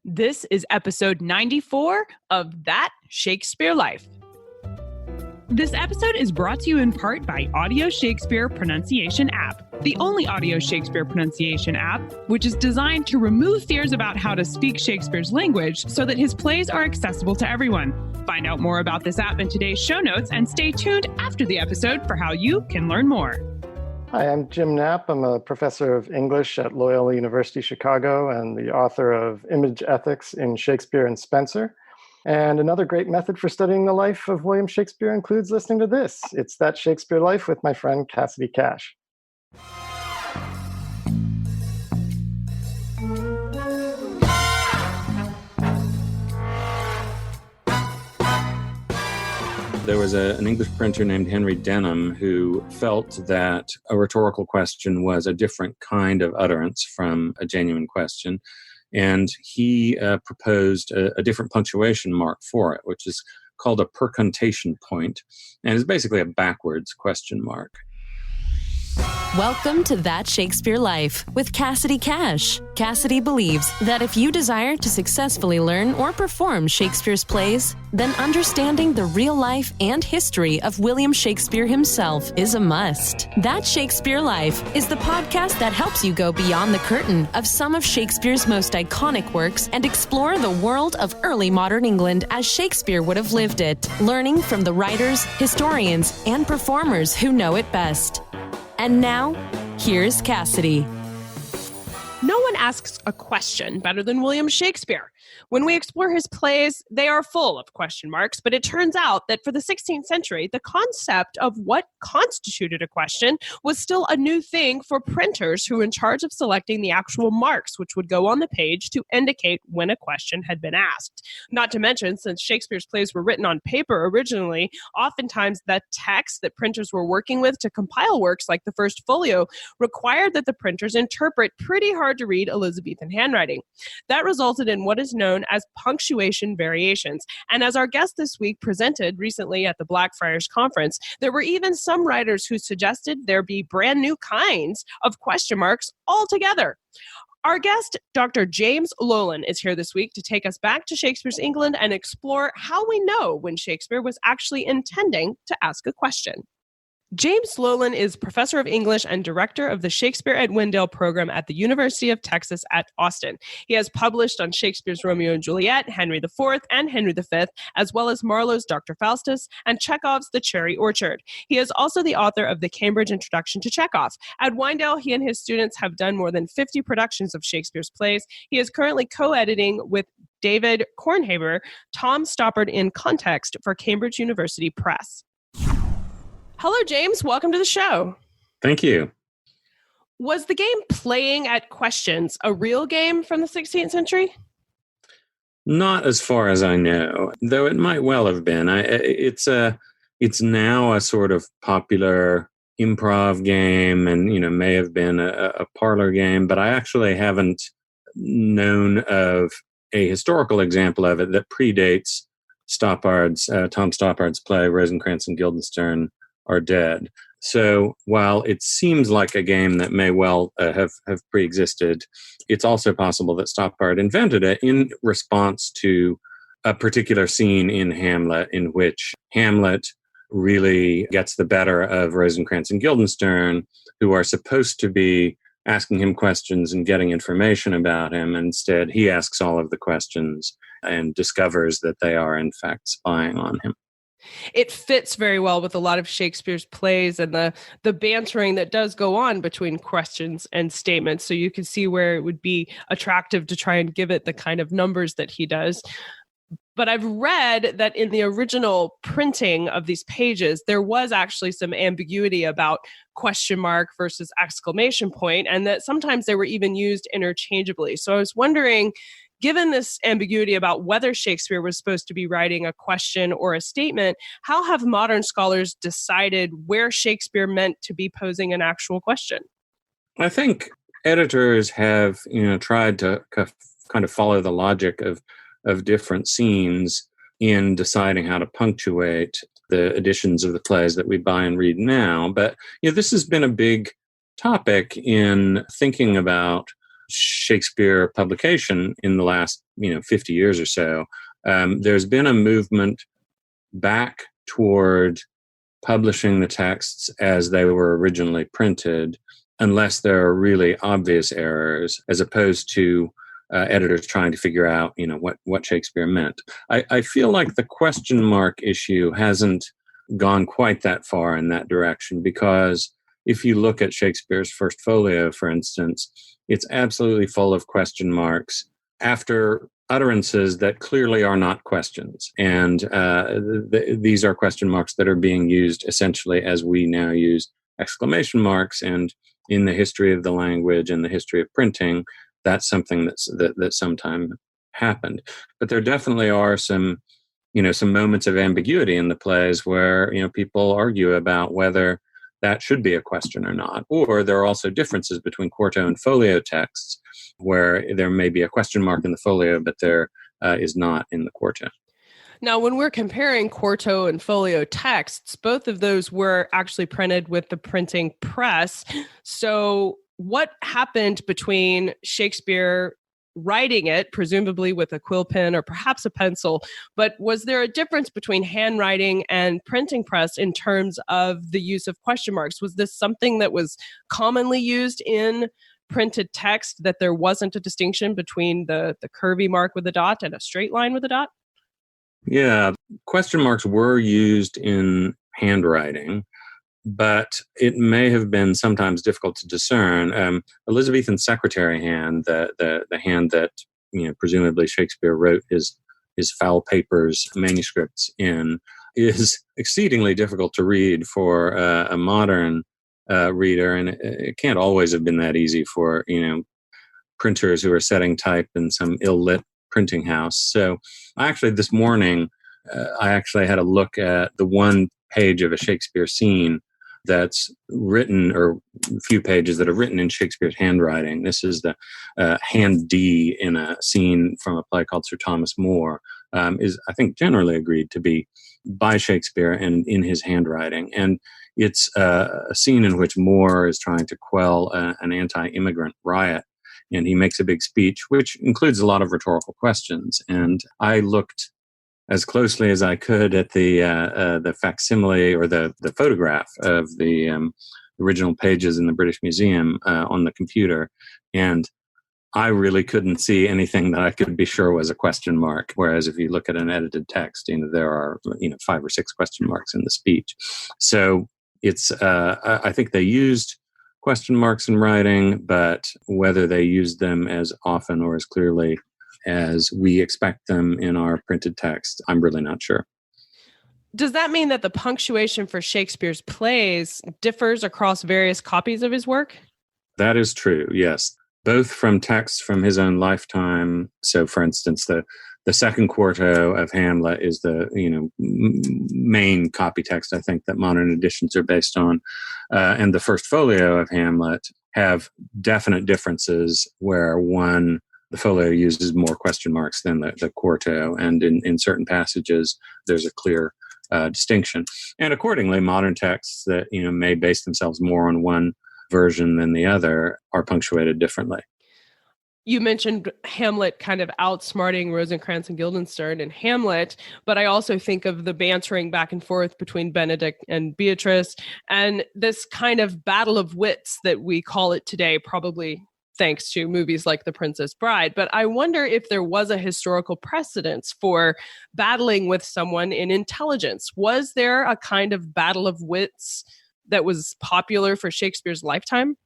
This is episode 94 of That Shakespeare Life. This episode is brought to you in part by Audio Shakespeare Pronunciation App, the only audio Shakespeare pronunciation app, which is designed to remove fears about how to speak Shakespeare's language so that his plays are accessible to everyone. Find out more about this app in today's show notes and stay tuned after the episode for how you can learn more. Hi, I'm Jim Knapp. I'm a professor of English at Loyola University Chicago and the author of Image Ethics in Shakespeare and Spenser. And another great method for studying the life of William Shakespeare includes listening to this. It's That Shakespeare Life with my friend Cassidy Cash. There was an English printer named Henry Denham who felt that a rhetorical question was a different kind of utterance from a genuine question. And he proposed a different punctuation mark for it, which is called a percuntation point, and is basically a backwards question mark. Welcome to That Shakespeare Life with Cassidy Cash. Cassidy believes that if you desire to successfully learn or perform Shakespeare's plays, then understanding the real life and history of William Shakespeare himself is a must. That Shakespeare Life is the podcast that helps you go beyond the curtain of some of Shakespeare's most iconic works and explore the world of early modern England as Shakespeare would have lived it, learning from the writers, historians, and performers who know it best. And now, here's Cassidy. No one asks a question better than William Shakespeare. When we explore his plays, they are full of question marks, but it turns out that for the 16th century, the concept of what constituted a question was still a new thing for printers who were in charge of selecting the actual marks which would go on the page to indicate when a question had been asked. Not to mention, since Shakespeare's plays were written on paper originally, oftentimes the text that printers were working with to compile works like the First Folio required that the printers interpret pretty hard to read Elizabethan handwriting. That resulted in what is known as punctuation variations. And as our guest this week presented recently at the Blackfriars Conference, there were even some writers who suggested there be brand new kinds of question marks altogether. Our guest, Dr. James Loehlin, is here this week to take us back to Shakespeare's England and explore how we know when Shakespeare was actually intending to ask a question. James Loehlin is professor of English and director of the Shakespeare at Wendell program at the University of Texas at Austin. He has published on Shakespeare's Romeo and Juliet, Henry IV, and Henry V, as well as Marlowe's Dr. Faustus and Chekhov's The Cherry Orchard. He is also the author of the Cambridge Introduction to Chekhov. At Wendell, he and his students have done more than 50 productions of Shakespeare's plays. He is currently co-editing with David Kornhaber, Tom Stoppard in Context for Cambridge University Press. Hello, James. Welcome to the show. Thank you. Was the game playing at questions a real game from the 16th century? Not as far as I know, though it might well have been. It's now a sort of popular improv game, and may have been a parlor game. But I actually haven't known of a historical example of it that predates Tom Stoppard's play Rosencrantz and Guildenstern Are Dead. So while it seems like a game that may well have pre-existed, it's also possible that Stoppard invented it in response to a particular scene in Hamlet in which Hamlet really gets the better of Rosencrantz and Guildenstern, who are supposed to be asking him questions and getting information about him. Instead, he asks all of the questions and discovers that they are in fact spying on him. It fits very well with a lot of Shakespeare's plays and the bantering that does go on between questions and statements. So you can see where it would be attractive to try and give it the kind of numbers that he does. But I've read that in the original printing of these pages, there was actually some ambiguity about question mark versus exclamation point, and that sometimes they were even used interchangeably. So I was wondering, given this ambiguity about whether Shakespeare was supposed to be writing a question or a statement, how have modern scholars decided where Shakespeare meant to be posing an actual question? I think editors have, tried to kind of follow the logic of different scenes in deciding how to punctuate the editions of the plays that we buy and read now. But this has been a big topic in thinking about Shakespeare publication in the last 50 years or so, there's been a movement back toward publishing the texts as they were originally printed, unless there are really obvious errors, as opposed to editors trying to figure out, what Shakespeare meant. I feel like the question mark issue hasn't gone quite that far in that direction, because if you look at Shakespeare's First Folio, for instance, it's absolutely full of question marks after utterances that clearly are not questions. And these are question marks that are being used essentially as we now use exclamation marks. And in the history of the language and the history of printing, that's something that sometime happened. But there definitely are some moments of ambiguity in the plays where, people argue about whether that should be a question or not. Or there are also differences between quarto and folio texts where there may be a question mark in the folio, but there is not in the quarto. Now, when we're comparing quarto and folio texts, both of those were actually printed with the printing press. So what happened between Shakespeare writing it, presumably with a quill pen or perhaps a pencil, but was there a difference between handwriting and printing press in terms of the use of question marks? Was this something that was commonly used in printed text, that there wasn't a distinction between the curvy mark with a dot and a straight line with a dot? Yeah, question marks were used in handwriting, but it may have been sometimes difficult to discern. Elizabethan secretary hand, the hand that presumably Shakespeare wrote his foul papers manuscripts in, is exceedingly difficult to read for a modern reader, and it can't always have been that easy for printers who are setting type in some ill-lit printing house. So this morning I actually had a look at the one page of a Shakespeare scene that's written, or a few pages that are written in Shakespeare's handwriting. This is the hand D in a scene from a play called Sir Thomas More, is, I think, generally agreed to be by Shakespeare and in his handwriting. And it's a scene in which More is trying to quell an anti-immigrant riot. And he makes a big speech, which includes a lot of rhetorical questions. And I looked as closely as I could at the facsimile, or the photograph of the original pages in the British Museum on the computer, and I really couldn't see anything that I could be sure was a question mark. Whereas if you look at an edited text, there are 5 or 6 question marks in the speech. So it's I think they used question marks in writing, but whether they used them as often or as clearly as we expect them in our printed text, I'm really not sure. Does that mean that the punctuation for Shakespeare's plays differs across various copies of his work? That is true, yes. Both from texts from his own lifetime. So, for instance, the second quarto of Hamlet is the main copy text, I think, that modern editions are based on. And the First Folio of Hamlet have definite differences, where the folio uses more question marks than the quarto, and in certain passages there's a clear distinction. And accordingly, modern texts that may base themselves more on one version than the other are punctuated differently. You mentioned Hamlet kind of outsmarting Rosencrantz and Guildenstern in Hamlet, but I also think of the bantering back and forth between Benedict and Beatrice, and this kind of battle of wits that we call it today, probably thanks to movies like The Princess Bride. But I wonder if there was a historical precedence for battling with someone in intelligence. Was there a kind of battle of wits that was popular for Shakespeare's lifetime?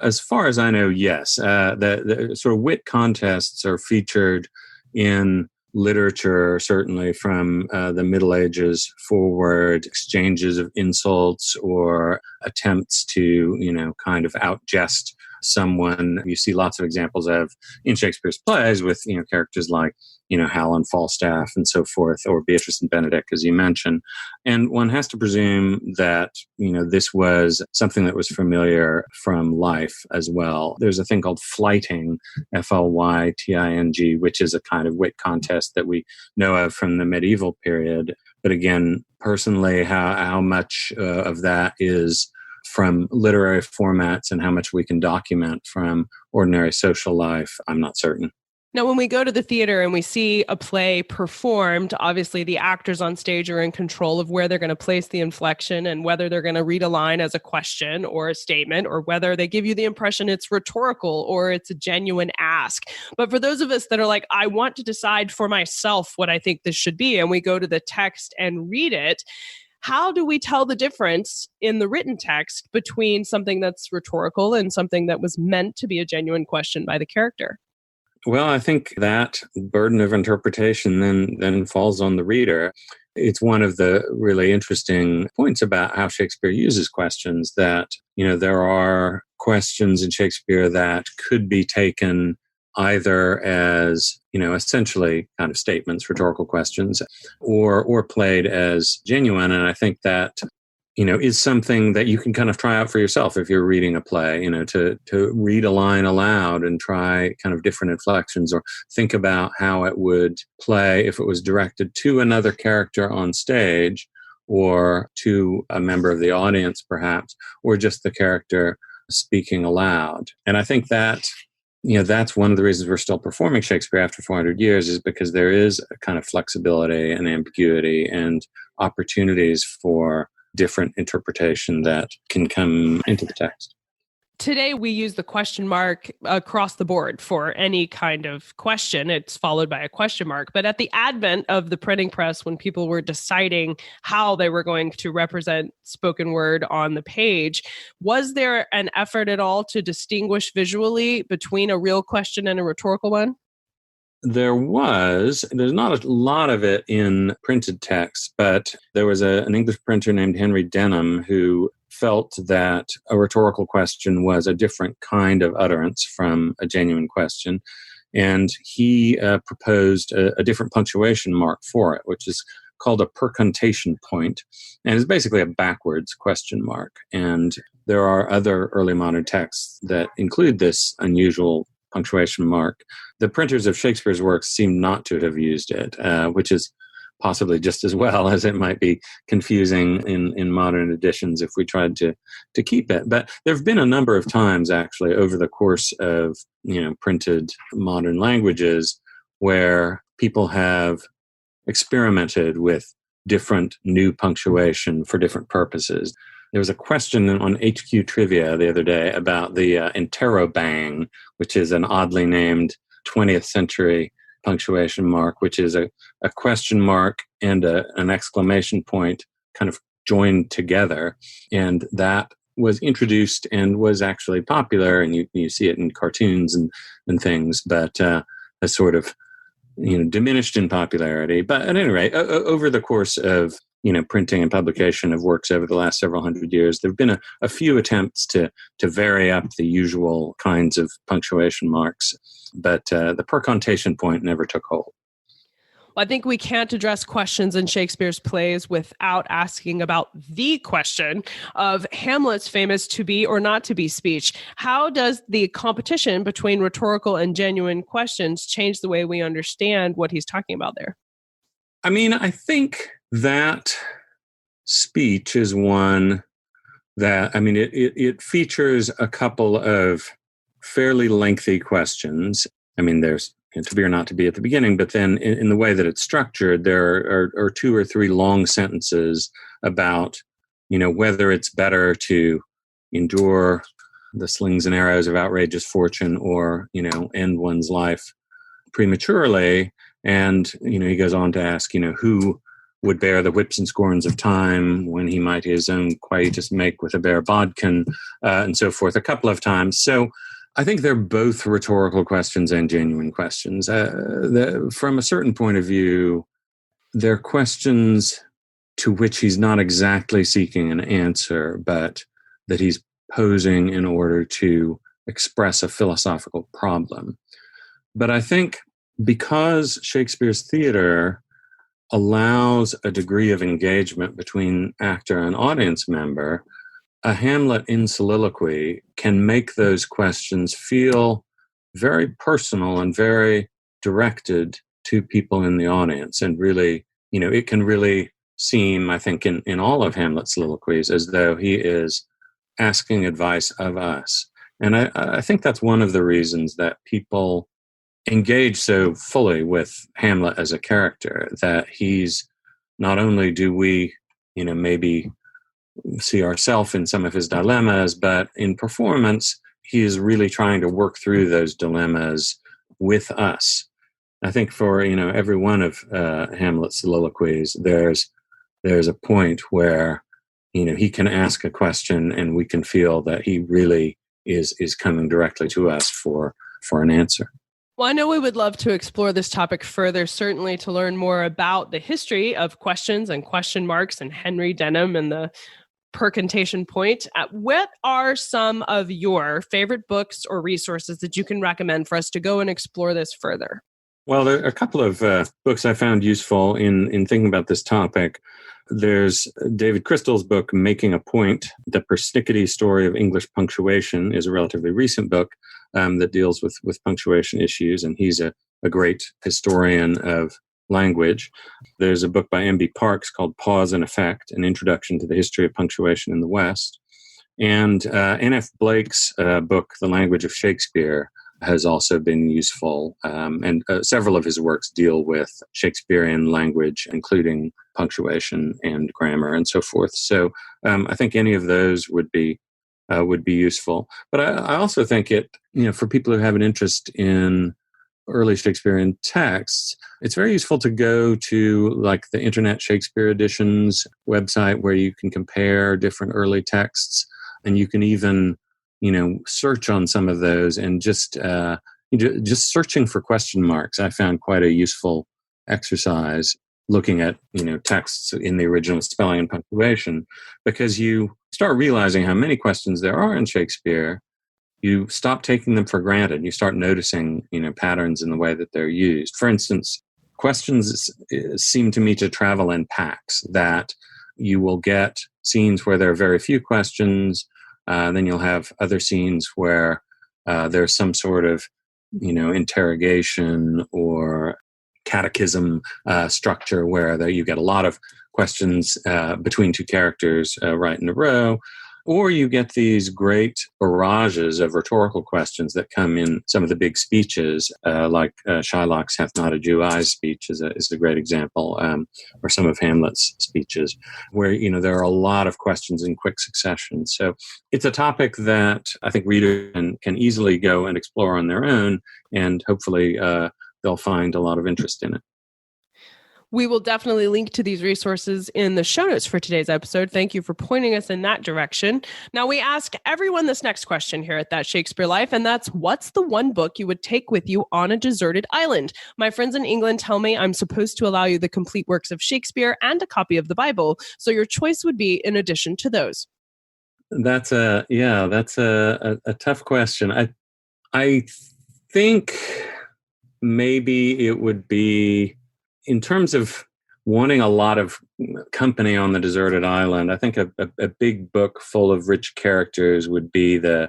As far as I know, yes. The sort of wit contests are featured in literature, certainly from the Middle Ages forward, exchanges of insults or attempts to, kind of outjest someone. You see lots of examples of in Shakespeare's plays with, characters like, Hal and Falstaff and so forth, or Beatrice and Benedict, as you mentioned. And one has to presume that, this was something that was familiar from life as well. There's a thing called flyting, Flyting, which is a kind of wit contest that we know of from the medieval period. But again, personally, how much of that is from literary formats and how much we can document from ordinary social life, I'm not certain. Now, when we go to the theater and we see a play performed, obviously the actors on stage are in control of where they're going to place the inflection and whether they're going to read a line as a question or a statement, or whether they give you the impression it's rhetorical or it's a genuine ask. But for those of us that are like, I want to decide for myself what I think this should be, and we go to the text and read it, how do we tell the difference in the written text between something that's rhetorical and something that was meant to be a genuine question by the character? Well, I think that burden of interpretation then falls on the reader. It's one of the really interesting points about how Shakespeare uses questions, that, there are questions in Shakespeare that could be taken either as, essentially kind of statements, rhetorical questions, or played as genuine. And I think that, is something that you can kind of try out for yourself if you're reading a play, to read a line aloud and try kind of different inflections, or think about how it would play if it was directed to another character on stage, or to a member of the audience perhaps, or just the character speaking aloud. And I think that, that's one of the reasons we're still performing Shakespeare after 400 years, is because there is a kind of flexibility and ambiguity and opportunities for different interpretation that can come into the text. Today, we use the question mark across the board for any kind of question. It's followed by a question mark. But at the advent of the printing press, when people were deciding how they were going to represent spoken word on the page, was there an effort at all to distinguish visually between a real question and a rhetorical one? There's not a lot of it in printed text, but there was an English printer named Henry Denham who felt that a rhetorical question was a different kind of utterance from a genuine question. And he proposed a different punctuation mark for it, which is called a percuntation point, and it's basically a backwards question mark. And there are other early modern texts that include this unusual punctuation mark. The printers of Shakespeare's works seem not to have used it, which is possibly just as well, as it might be confusing in modern editions if we tried to keep it. But there have been a number of times, actually, over the course of printed modern languages, where people have experimented with different new punctuation for different purposes. There was a question on HQ Trivia the other day about the interrobang, which is an oddly named 20th century punctuation mark, which is a question mark and an exclamation point kind of joined together. And that was introduced and was actually popular, and you see it in cartoons and things, but has sort of diminished in popularity. But at any rate, over the course of printing and publication of works over the last several hundred years, there have been a few attempts to vary up the usual kinds of punctuation marks, but the percuntation point never took hold. Well, I think we can't address questions in Shakespeare's plays without asking about the question of Hamlet's famous to be or not to be speech. How does the competition between rhetorical and genuine questions change the way we understand what he's talking about there? I mean, I think that speech is one that, it features a couple of fairly lengthy questions. There's to be or not to be at the beginning, but then in the way that it's structured, there are two or three long sentences about, whether it's better to endure the slings and arrows of outrageous fortune or, end one's life prematurely. And, he goes on to ask, who would bear the whips and scorns of time when he might his own quietus make with a bare bodkin, and so forth, a couple of times. So I think they're both rhetorical questions and genuine questions. From a certain point of view, they're questions to which he's not exactly seeking an answer, but that he's posing in order to express a philosophical problem. But I think because Shakespeare's theater allows a degree of engagement between actor and audience member, a Hamlet in soliloquy can make those questions feel very personal and very directed to people in the audience. And really, it can really seem, I think, in all of Hamlet's soliloquies as though he is asking advice of us. And I think that's one of the reasons that people engage so fully with Hamlet as a character, that he's not only do we, maybe see ourselves in some of his dilemmas, but in performance, he is really trying to work through those dilemmas with us. I think for, every one of Hamlet's soliloquies, there's a point where, he can ask a question and we can feel that he really is coming directly to us for an answer. Well, I know we would love to explore this topic further, certainly to learn more about the history of questions and question marks and Henry Denham and the percontation point. What are some of your favorite books or resources that you can recommend for us to go and explore this further? Well, there are a couple of books I found useful in thinking about this topic. There's David Crystal's book, Making a Point, The Persnickety Story of English Punctuation, is a relatively recent book that deals with punctuation issues, and he's a great historian of language. There's a book by M.B. Parks called Pause and Effect, An Introduction to the History of Punctuation in the West. And N.F. Blake's book, The Language of Shakespeare, has also been useful. And several of his works deal with Shakespearean language, including punctuation and grammar and so forth. So I think any of those would be useful. But I also think it, for people who have an interest in early Shakespearean texts, it's very useful to go to like the Internet Shakespeare Editions website, where you can compare different early texts, and you can even search on some of those, and just searching for question marks I found quite a useful exercise, looking at texts in the original spelling and punctuation, because you start realizing how many questions there are in Shakespeare. You stop taking them for granted. You start noticing patterns in the way that they're used. For instance, questions seem to me to travel in packs, that you will get scenes where there are very few questions. Then you'll have other scenes where there's some sort of, interrogation or catechism structure, where you get a lot of questions between two characters right in a row. Or you get these great barrages of rhetorical questions that come in some of the big speeches, like Shylock's "Hath not a Jew eyes" speech is a great example, or some of Hamlet's speeches, where there are a lot of questions in quick succession. So it's a topic that I think readers can easily go and explore on their own, and hopefully they'll find a lot of interest in it. We will definitely link to these resources in the show notes for today's episode. Thank you for pointing us in that direction. Now, we ask everyone this next question here at That Shakespeare Life, and that's, what's the one book you would take with you on a deserted island? My friends in England tell me I'm supposed to allow you the complete works of Shakespeare and a copy of the Bible, so your choice would be in addition to those. That's a tough question. I think maybe it would be, in terms of wanting a lot of company on the deserted island, I think a big book full of rich characters would be the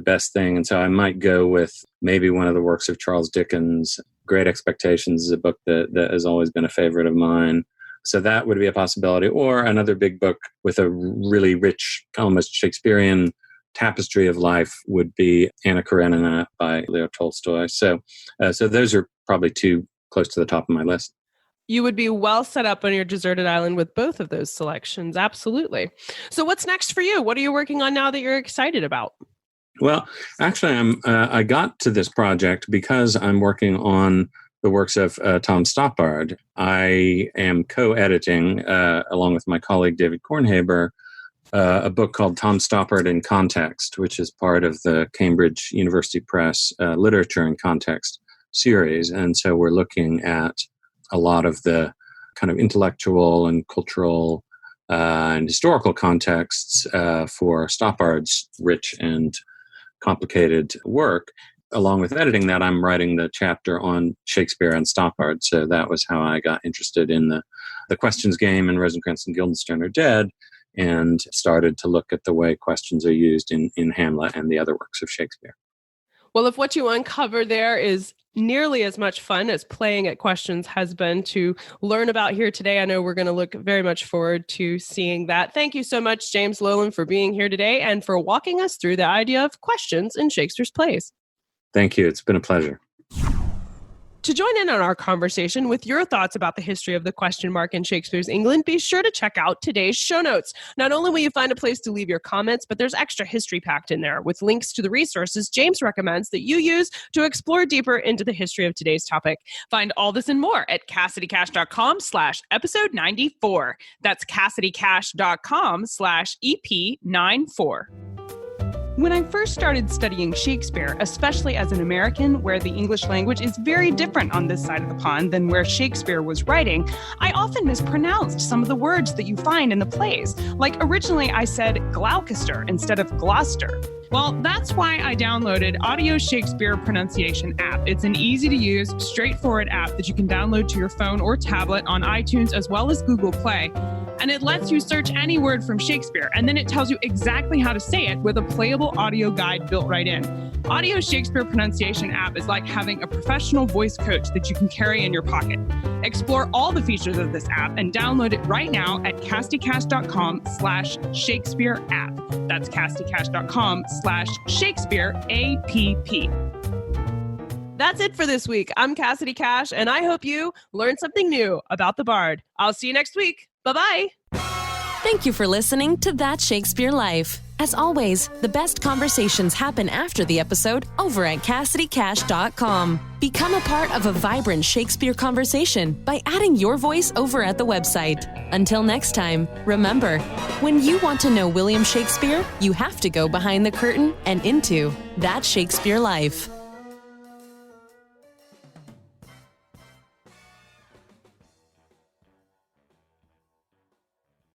best thing. And so I might go with maybe one of the works of Charles Dickens. Great Expectations is a book that has always been a favorite of mine. So that would be a possibility. Or another big book with a really rich, almost Shakespearean tapestry of life would be Anna Karenina by Leo Tolstoy. So those are probably two close to the top of my list. You would be well set up on your deserted island with both of those selections. Absolutely. So what's next for you? What are you working on now that you're excited about? Well, actually, I got to this project because I'm working on the works of Tom Stoppard. I am co-editing, along with my colleague David Kornhaber, a book called Tom Stoppard in Context, which is part of the Cambridge University Press Literature in Context series. And so we're looking at a lot of the kind of intellectual and cultural and historical contexts for Stoppard's rich and complicated work. Along with editing that, I'm writing the chapter on Shakespeare and Stoppard. So that was how I got interested in the questions game and Rosencrantz and Guildenstern Are Dead, and started to look at the way questions are used in Hamlet and the other works of Shakespeare. Well, if what you uncover there is nearly as much fun as playing at questions has been to learn about here today. I know we're going to look very much forward to seeing that. Thank you so much, James Loehlin, for being here today and for walking us through the idea of questions in Shakespeare's plays. Thank you. It's been a pleasure. To join in on our conversation with your thoughts about the history of the question mark in Shakespeare's England, be sure to check out today's show notes. Not only will you find a place to leave your comments, but there's extra history packed in there with links to the resources James recommends that you use to explore deeper into the history of today's topic. Find all this and more at CassidyCash.com/episode 94. That's CassidyCash.com/EP94. When I first started studying Shakespeare, especially as an American, where the English language is very different on this side of the pond than where Shakespeare was writing, I often mispronounced some of the words that you find in the plays. Like originally I said Gloucester instead of Gloucester. Well, that's why I downloaded Audio Shakespeare Pronunciation app. It's an easy-to-use, straightforward app that you can download to your phone or tablet on iTunes as well as Google Play. And it lets you search any word from Shakespeare, and then it tells you exactly how to say it with a playable audio guide built right in. Audio Shakespeare Pronunciation app is like having a professional voice coach that you can carry in your pocket. Explore all the features of this app and download it right now at CassidyCash.com/Shakespeare app. That's CassidyCash.com/Shakespeare app. That's it for this week. I'm Cassidy Cash, and I hope you learned something new about the Bard. I'll see you next week. Bye-bye. Thank you for listening to That Shakespeare Life. As always, the best conversations happen after the episode over at CassidyCash.com. Become a part of a vibrant Shakespeare conversation by adding your voice over at the website. Until next time, remember, when you want to know William Shakespeare, you have to go behind the curtain and into That Shakespeare Life.